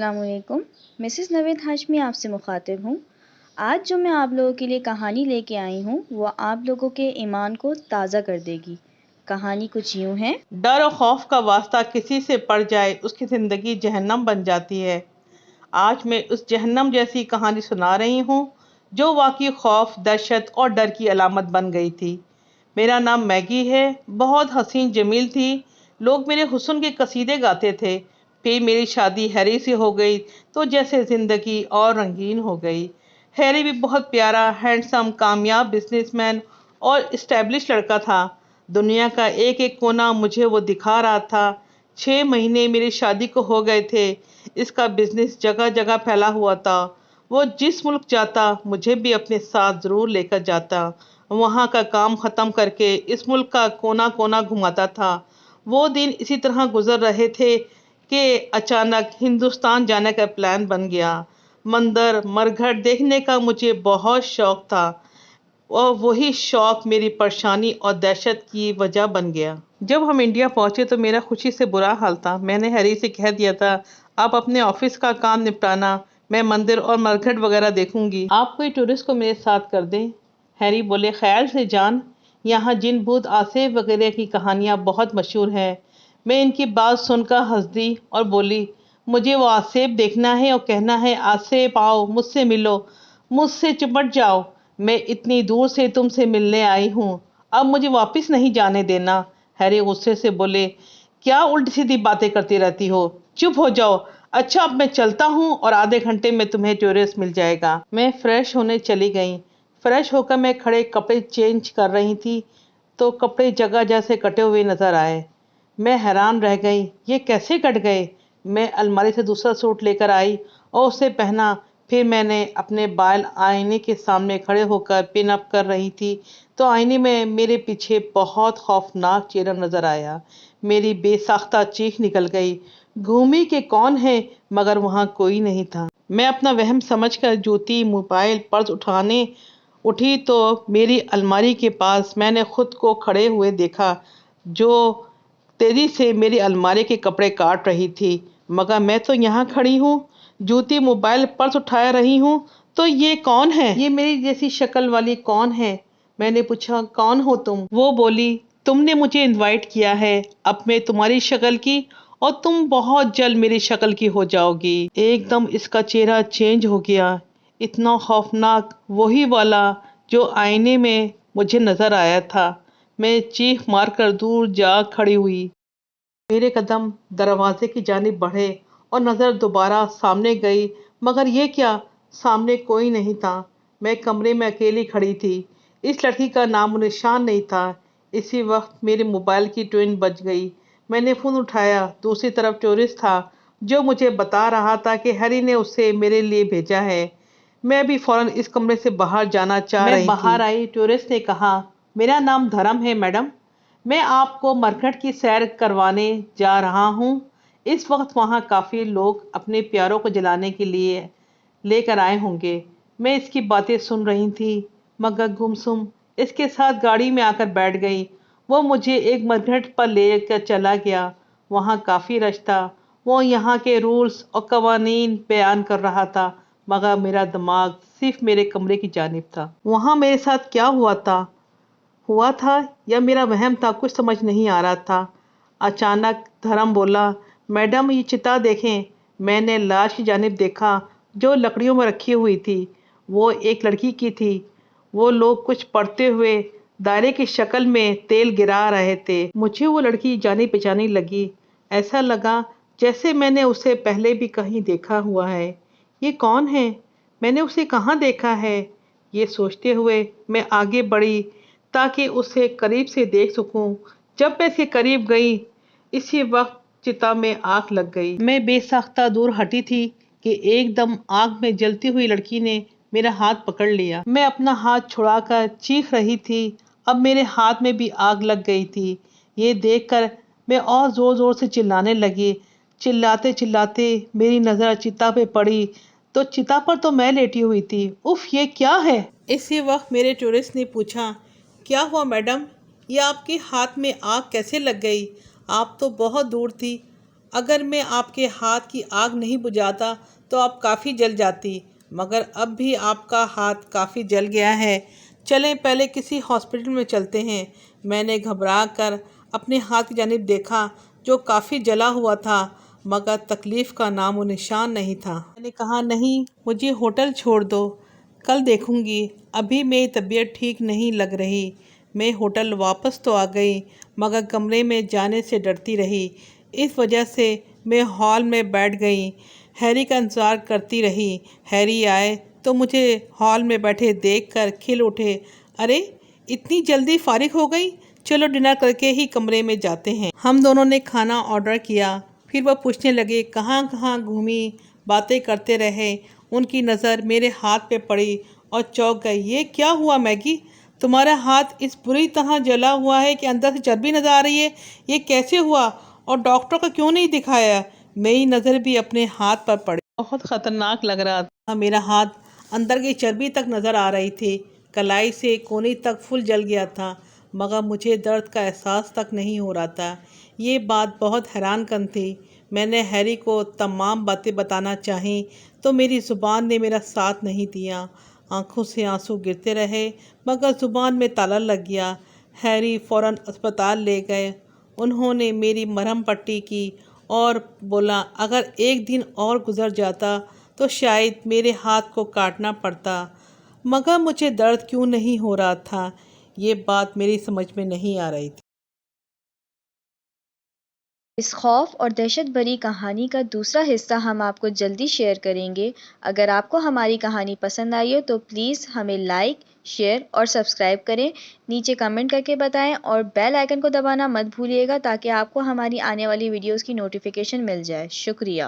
السلام علیکم، مسز نوید ہاشمی آپ سے مخاطب ہوں۔ آج جو میں آپ لوگوں کے لیے کہانی لے کے آئی ہوں وہ آپ لوگوں کے ایمان کو تازہ کر دے گی۔ کہانی کچھ یوں ہے۔ ڈر و خوف کا واسطہ کسی سے پڑ جائے اس کی زندگی جہنم بن جاتی ہے۔ آج میں اس جہنم جیسی کہانی سنا رہی ہوں جو واقعی خوف، دہشت اور ڈر کی علامت بن گئی تھی۔ میرا نام میگی ہے، بہت حسین جمیل تھی، لوگ میرے حسن کے قصیدے گاتے تھے۔ پھر میری شادی ہیری سے ہو گئی تو جیسے زندگی اور رنگین ہو گئی۔ ہیری بھی بہت پیارا، ہینڈسم، کامیاب بزنس مین اور اسٹیبلش لڑکا تھا۔ دنیا کا ایک ایک کونا مجھے وہ دکھا رہا تھا۔ 6 مہینے میری شادی کو ہو گئے تھے۔ اس کا بزنس جگہ جگہ پھیلا ہوا تھا۔ وہ جس ملک جاتا مجھے بھی اپنے ساتھ ضرور لے کر جاتا۔ وہاں کا کام ختم کر کے اس ملک کا کونا کونا گھماتا تھا۔ وہ دن اسی طرح گزر رہے تھے کہ اچانک ہندوستان جانے کا پلان بن گیا۔ مندر مرگھٹ دیکھنے کا مجھے بہت شوق تھا اور وہی شوق میری پریشانی اور دہشت کی وجہ بن گیا۔ جب ہم انڈیا پہنچے تو میرا خوشی سے برا حال تھا۔ میں نے ہیری سے کہہ دیا تھا آپ اپنے آفس کا کام نپٹانا، میں مندر اور مرگھٹ وغیرہ دیکھوں گی، آپ کوئی ٹورسٹ کو میرے ساتھ کر دیں۔ ہیری بولے خیال سے جان، یہاں جن بھوت آصف وغیرہ کی کہانیاں بہت مشہور ہیں۔ میں ان کی بات سن کر ہنس دی اور بولی مجھے وہ آصف دیکھنا ہے اور کہنا ہے آصف آؤ مجھ سے ملو، مجھ سے چمٹ جاؤ، میں اتنی دور سے تم سے ملنے آئی ہوں، اب مجھے واپس نہیں جانے دینا۔ ہیری غصے سے بولے کیا الٹی سیدھی باتیں کرتی رہتی ہو، چپ ہو جاؤ۔ اچھا اب میں چلتا ہوں اور آدھے گھنٹے میں تمہیں ٹورسٹ مل جائے گا۔ میں فریش ہونے چلی گئی۔ فریش ہو کر میں کھڑے کپڑے چینج کر رہی تھی تو کپڑے جگہ جیسے کٹے ہوئے نظر آئے۔ میں حیران رہ گئی یہ کیسے کٹ گئے۔ میں الماری سے دوسرا سوٹ لے کر آئی اور اسے پہنا۔ پھر میں نے اپنے بال آئینے کے سامنے کھڑے ہو کر پن اپ کر رہی تھی تو آئینے میں میرے پیچھے بہت خوفناک چہرہ نظر آیا۔ میری بے ساختہ چیخ نکل گئی، گھومی کہ کون ہے، مگر وہاں کوئی نہیں تھا۔ میں اپنا وہم سمجھ کر جوتی، موبائل، پرس اٹھانے اٹھی تو میری الماری کے پاس میں نے خود کو کھڑے ہوئے دیکھا جو تیزی سے میری الماری کے کپڑے کاٹ رہی تھی، مگر میں تو یہاں کھڑی ہوں، جوتی، موبائل، پرس اٹھائے رہی ہوں، تو یہ کون ہے؟ یہ میری جیسی شکل والی کون ہے؟ میں نے پوچھا کون ہو تم؟ وہ بولی تم نے مجھے انوائٹ کیا ہے، اب میں تمہاری شکل کی اور تم بہت جلد میری شکل کی ہو جاؤ گی۔ ایک دم اس کا چہرہ چینج ہو گیا، اتنا خوفناک، وہی والا جو آئینے میں مجھے نظر آیا تھا۔ میں چیخ مار کر دور جا کھڑی ہوئی۔ میرے قدم دروازے کی جانب بڑھے اور نظر دوبارہ سامنے گئی، مگر یہ کیا، سامنے کوئی نہیں تھا۔ میں کمرے میں اکیلی کھڑی تھی، اس لڑکی کا نام و نشان نہیں تھا۔ اسی وقت میرے موبائل کی ٹون بج گئی۔ میں نے فون اٹھایا، دوسری طرف ٹورسٹ تھا جو مجھے بتا رہا تھا کہ ہیری نے اسے میرے لیے بھیجا ہے۔ میں بھی فوراً اس کمرے سے باہر جانا چاہ رہی تھی۔ میں باہر آئی، ٹورسٹ نے کہا میرا نام دھرم ہے میڈم، میں آپ کو مرگھٹ کی سیر کروانے جا رہا ہوں۔ اس وقت وہاں کافی لوگ اپنے پیاروں کو جلانے کے لیے لے کر آئے ہوں گے۔ میں اس کی باتیں سن رہی تھی مگر گمسم اس کے ساتھ گاڑی میں آ کر بیٹھ گئی۔ وہ مجھے ایک مرگھٹ پر لے کر چلا گیا، وہاں کافی رش تھا۔ وہ یہاں کے رولز اور قوانین بیان کر رہا تھا مگر میرا دماغ صرف میرے کمرے کی جانب تھا۔ وہاں میرے ساتھ کیا ہوا تھا یا میرا وہم تھا، کچھ سمجھ نہیں آ رہا تھا۔ اچانک دھرم بولا میڈم یہ چتا دیکھیں۔ میں نے لاش کی جانب دیکھا جو لکڑیوں میں رکھی ہوئی تھی، وہ ایک لڑکی کی تھی۔ وہ لوگ کچھ پڑھتے ہوئے دائرے کی شکل میں تیل گرا رہے تھے۔ مجھے وہ لڑکی جانی پہچانی لگی، ایسا لگا جیسے میں نے اسے پہلے بھی کہیں دیکھا ہوا ہے۔ یہ کون ہے؟ میں نے اسے کہاں دیکھا ہے؟ یہ سوچتے ہوئے میں آگے بڑھی تاکہ اسے قریب سے دیکھ سکوں۔ جب میں اس کے قریب گئی اسی وقت چتا میں آگ لگ گئی۔ میں بے ساختہ دور ہٹی تھی کہ ایک دم آگ میں جلتی ہوئی لڑکی نے میرا ہاتھ پکڑ لیا۔ میں اپنا ہاتھ چھڑا کر چیخ رہی تھی، اب میرے ہاتھ میں بھی آگ لگ گئی تھی۔ یہ دیکھ کر میں اور زور زور سے چلانے لگی۔ چلاتے چلاتے میری نظر چتا پہ پڑی تو چتا پر تو میں لیٹی ہوئی تھی۔ اف یہ کیا ہے؟ اسی وقت میرے ٹورسٹ نے پوچھا کیا ہوا میڈم، یہ آپ کے ہاتھ میں آگ کیسے لگ گئی؟ آپ تو بہت دور تھی، اگر میں آپ کے ہاتھ کی آگ نہیں بجھاتا تو آپ کافی جل جاتی، مگر اب بھی آپ کا ہاتھ کافی جل گیا ہے۔ چلیں پہلے کسی ہاسپٹل میں چلتے ہیں۔ میں نے گھبرا کر اپنے ہاتھ کی جانب دیکھا جو کافی جلا ہوا تھا، مگر تکلیف کا نام و نشان نہیں تھا۔ میں نے کہا نہیں، مجھے ہوٹل چھوڑ دو، کل دیکھوں گی، ابھی میری طبیعت ٹھیک نہیں لگ رہی۔ میں ہوٹل واپس تو آ گئی، مگر کمرے میں جانے سے ڈرتی رہی۔ اس وجہ سے میں ہال میں بیٹھ گئی، ہیری کا انتظار کرتی رہی۔ ہیری آئے تو مجھے ہال میں بیٹھے دیکھ کر کھل اٹھے، ارے اتنی جلدی فارغ ہو گئی، چلو ڈنر کر کے ہی کمرے میں جاتے ہیں۔ ہم دونوں نے کھانا آرڈر کیا، پھر وہ پوچھنے لگے کہاں کہاں گھومی، باتیں کرتے رہے۔ ان کی نظر میرے ہاتھ پہ پڑی اور چونک گئی، یہ کیا ہوا میگی؟ تمہارا ہاتھ اس بری طرح جلا ہوا ہے کہ اندر سے چربی نظر آ رہی ہے، یہ کیسے ہوا؟ اور ڈاکٹر کو کیوں نہیں دکھایا؟ میری نظر بھی اپنے ہاتھ پر پڑی، بہت خطرناک لگ رہا تھا۔ میرا ہاتھ اندر کی چربی تک نظر آ رہی تھی، کلائی سے کونی تک پھول جل گیا تھا، مگر مجھے درد کا احساس تک نہیں ہو رہا تھا۔ یہ بات بہت حیران کن تھی۔ میں نے ہیری کو تمام باتیں بتانا چاہی تو میری زبان نے میرا ساتھ نہیں دیا۔ آنکھوں سے آنسو گرتے رہے، مگر زبان میں تالا لگ گیا۔ ہیری فوراً اسپتال لے گئے۔ انہوں نے میری مرہم پٹی کی اور بولا اگر ایک دن اور گزر جاتا تو شاید میرے ہاتھ کو کاٹنا پڑتا، مگر مجھے درد کیوں نہیں ہو رہا تھا، یہ بات میری سمجھ میں نہیں آ رہی تھی۔ اس خوف اور دہشت بھری کہانی کا دوسرا حصہ ہم آپ کو جلدی شیئر کریں گے۔ اگر آپ کو ہماری کہانی پسند آئی ہو تو پلیز ہمیں لائک، شیئر اور سبسکرائب کریں، نیچے کمنٹ کر کے بتائیں اور بیل آئیکن کو دبانا مت بھولیے گا تاکہ آپ کو ہماری آنے والی ویڈیوز کی نوٹیفیکیشن مل جائے۔ شکریہ۔